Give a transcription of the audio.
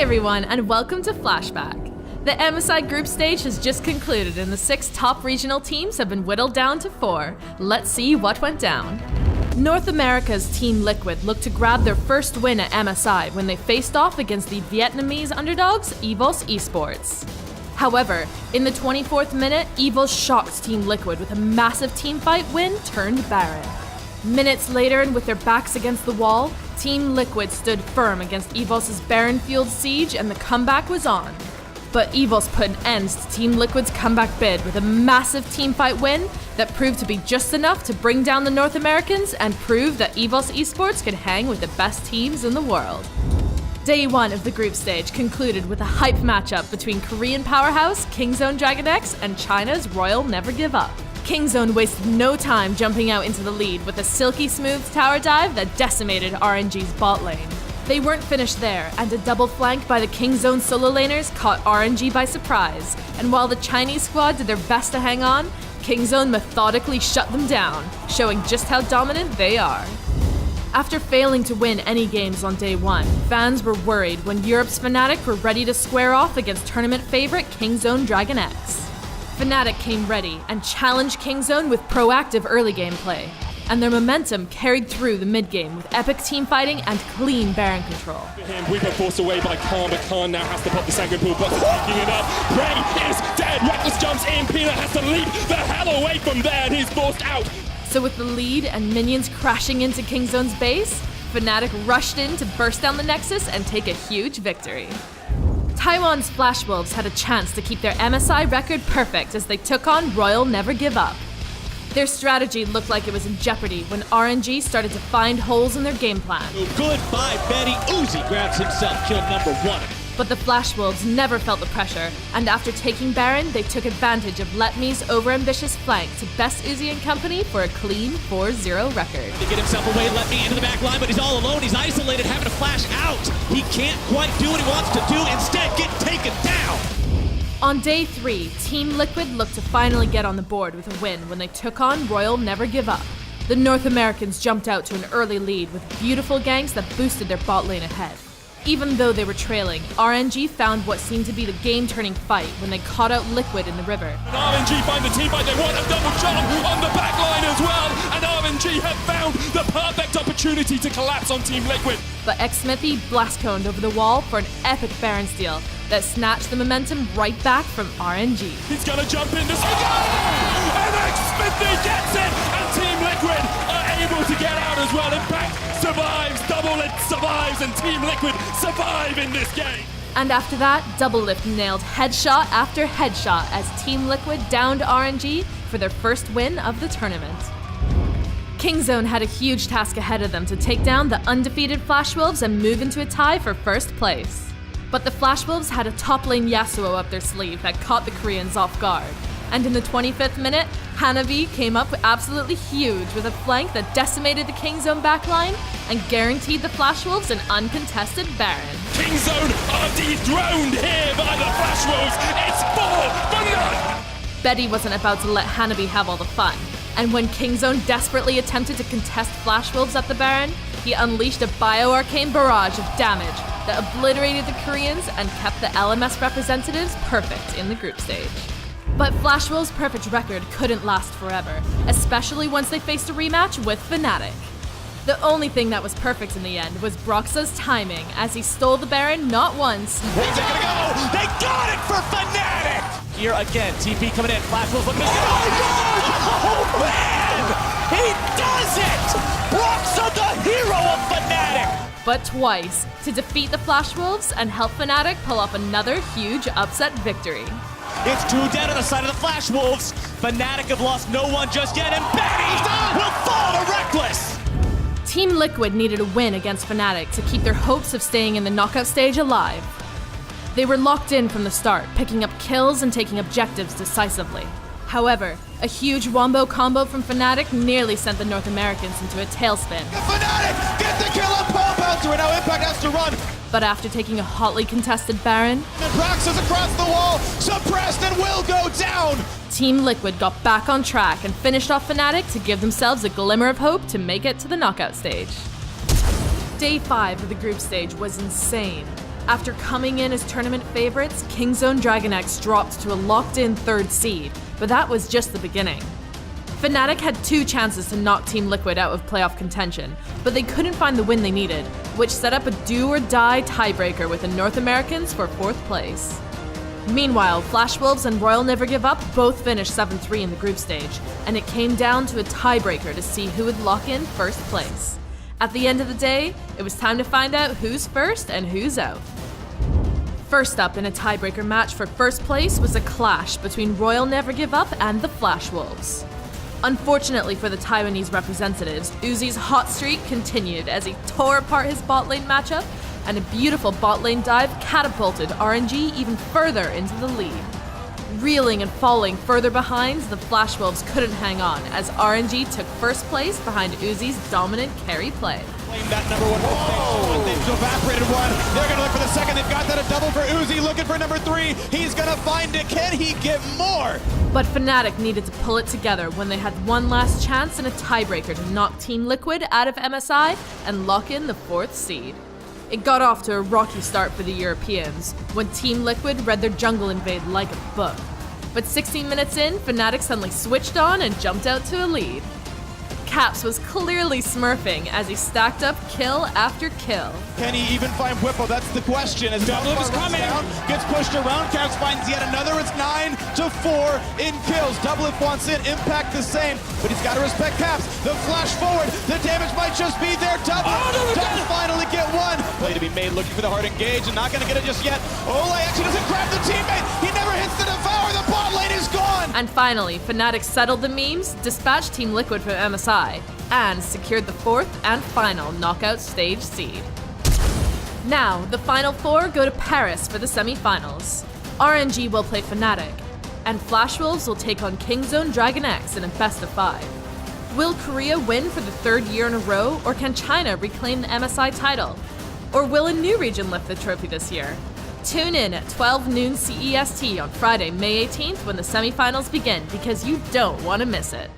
everyone, and welcome to Flashback. The MSI group stage has just concluded and the 6 top regional teams have been whittled down to 4. Let's see what went down. North America's Team Liquid looked to grab their first win at MSI when they faced off against the Vietnamese underdogs EVOS Esports. However, in the 24th minute, EVOS shocked Team Liquid with a massive teamfight win turned Baron. Minutes later, and with their backs against the wall, Team Liquid stood firm against EVOS's Baron-fueled siege and the comeback was on. But EVOS put an end to Team Liquid's comeback bid with a massive teamfight win that proved to be just enough to bring down the North Americans and prove that EVOS Esports could hang with the best teams in the world. Day 1 of the group stage concluded with a hype matchup between Korean powerhouse Kingzone Dragon X and China's Royal Never Give Up. Kingzone wasted no time jumping out into the lead with a silky smooth tower dive that decimated RNG's bot lane. They weren't finished there, and a double flank by the Kingzone solo laners caught RNG by surprise, and while the Chinese squad did their best to hang on, Kingzone methodically shut them down, showing just how dominant they are. After failing to win any games on day 1, fans were worried when Europe's Fnatic were ready to square off against tournament favorite Kingzone Dragon X. Fnatic came ready and challenged Kingzone with proactive early game play, and their momentum carried through the mid-game with epic teamfighting and clean Baron control. We've been forced away by Khan, but Khan now has to pop the Sanguine Pool, but picking it up. Prey is dead, Reckless jumps in, Peanut has to leap the hell away from there, and he's forced out. So with the lead and minions crashing into Kingzone's base, Fnatic rushed in to burst down the Nexus and take a huge victory. Taiwan's Flash Wolves had a chance to keep their MSI record perfect as they took on Royal Never Give Up. Their strategy looked like it was in jeopardy when RNG started to find holes in their game plan. Goodbye, Betty. Uzi grabs himself kill number 1. But the Flash Wolves never felt the pressure, and after taking Baron, they took advantage of Letme's overambitious flank to best Uzi and company for a clean 4-0 record. To get himself away, Letme into the back line, but he's all alone. He's isolated, having to flash out. He can't quite do what he wants to do, instead get taken down. On day 3, Team Liquid looked to finally get on the board with a win when they took on Royal Never Give Up. The North Americans jumped out to an early lead with beautiful ganks that boosted their bot lane ahead. Even though they were trailing, RNG found what seemed to be the game-turning fight when they caught out Liquid in the river. And RNG find the team fight, they want a double jump on the back line as well, and RNG have found the perfect opportunity to collapse on Team Liquid. But Xsmithy blast-coned over the wall for an epic Baron steal that snatched the momentum right back from RNG. He's gonna jump in to and Xsmithy gets it, and Team Liquid are able to get out as well. In fact, survives, Double Lift survives, and Team Liquid survive in this game. And after that, Double Lift nailed headshot after headshot as Team Liquid downed RNG for their first win of the tournament. Kingzone had a huge task ahead of them to take down the undefeated Flash Wolves and move into a tie for first place. But the Flash Wolves had a top lane Yasuo up their sleeve that caught the Koreans off guard. And in the 25th minute, Hanabi came up absolutely huge with a flank that decimated the Kingzone backline and guaranteed the Flash Wolves an uncontested Baron. Kingzone are dethroned here by the Flash Wolves. It's 4 for none. Betty wasn't about to let Hanabi have all the fun. And when Kingzone desperately attempted to contest Flash Wolves at the Baron, he unleashed a bio-arcane barrage of damage that obliterated the Koreans and kept the LMS representatives perfect in the group stage. But Flash Wolves' perfect record couldn't last forever, especially once they faced a rematch with Fnatic. The only thing that was perfect in the end was Broxah's timing, as he stole the Baron not once. Where's it gonna go? They got it for Fnatic! Here again, TP coming in, Flash Wolves looking to Oh man! He does it! Broxah, the hero of Fnatic! But twice, to defeat the Flash Wolves and help Fnatic pull off another huge upset victory. It's 2 dead on the side of the Flash Wolves. Fnatic have lost no one just yet, and Betty will fall to Reckless! Team Liquid needed a win against Fnatic to keep their hopes of staying in the knockout stage alive. They were locked in from the start, picking up kills and taking objectives decisively. However, a huge wombo combo from Fnatic nearly sent the North Americans into a tailspin. Fnatic get the kill on Paul Bouncer, and now Impact has to run. But after taking a hotly contested Baron, and Brax is across the wall, suppressed and will go down. Team Liquid got back on track and finished off Fnatic to give themselves a glimmer of hope to make it to the knockout stage. Day 5 of the group stage was insane. After coming in as tournament favorites, Kingzone Dragon X dropped to a locked-in 3rd seed, but that was just the beginning. Fnatic had 2 chances to knock Team Liquid out of playoff contention, but they couldn't find the win they needed, which set up a do-or-die tiebreaker with the North Americans for 4th place. Meanwhile, Flash Wolves and Royal Never Give Up both finished 7-3 in the group stage, and it came down to a tiebreaker to see who would lock in 1st place. At the end of the day, it was time to find out who's first and who's out. First up in a tiebreaker match for 1st place was a clash between Royal Never Give Up and the Flash Wolves. Unfortunately for the Taiwanese representatives, Uzi's hot streak continued as he tore apart his bot lane matchup, and a beautiful bot lane dive catapulted RNG even further into the lead. Reeling and falling further behind, the Flash Wolves couldn't hang on as RNG took 1st place behind Uzi's dominant carry play. Claim that number 1 position. They've evaporated one. They're gonna look for the second. They've got that a double for Uzi, looking for number 3. He's gonna find it. Can he get more? But Fnatic needed to pull it together when they had one last chance in a tiebreaker to knock Team Liquid out of MSI and lock in the 4th seed. It got off to a rocky start for the Europeans when Team Liquid read their jungle invade like a book. But 16 minutes in, Fnatic suddenly switched on and jumped out to a lead. Caps was clearly smurfing as he stacked up kill after kill. Can he even find Whipple? That's the question. As Double is coming. Down, gets pushed around, Caps finds yet another. It's 9-4 in kills. Double wants in, impact the same, but he's got to respect Caps. The flash forward, the damage might just be there. Double does finally get one. Play to be made, looking for the hard engage, and not going to get it just yet. Ole actually doesn't grab the teammate. He never hits the devour. The bot lane is gone. And finally, Fnatic settled the memes, dispatched Team Liquid from MSI, and secured the 4th and final knockout stage seed. Now, the final 4 go to Paris for the semi-finals. RNG will play Fnatic, and Flash Wolves will take on Kingzone Dragon X in a best of 5. Will Korea win for the 3rd year in a row, or can China reclaim the MSI title? Or will a new region lift the trophy this year? Tune in at 12 noon CEST on Friday, May 18th when the semi-finals begin, because you don't want to miss it.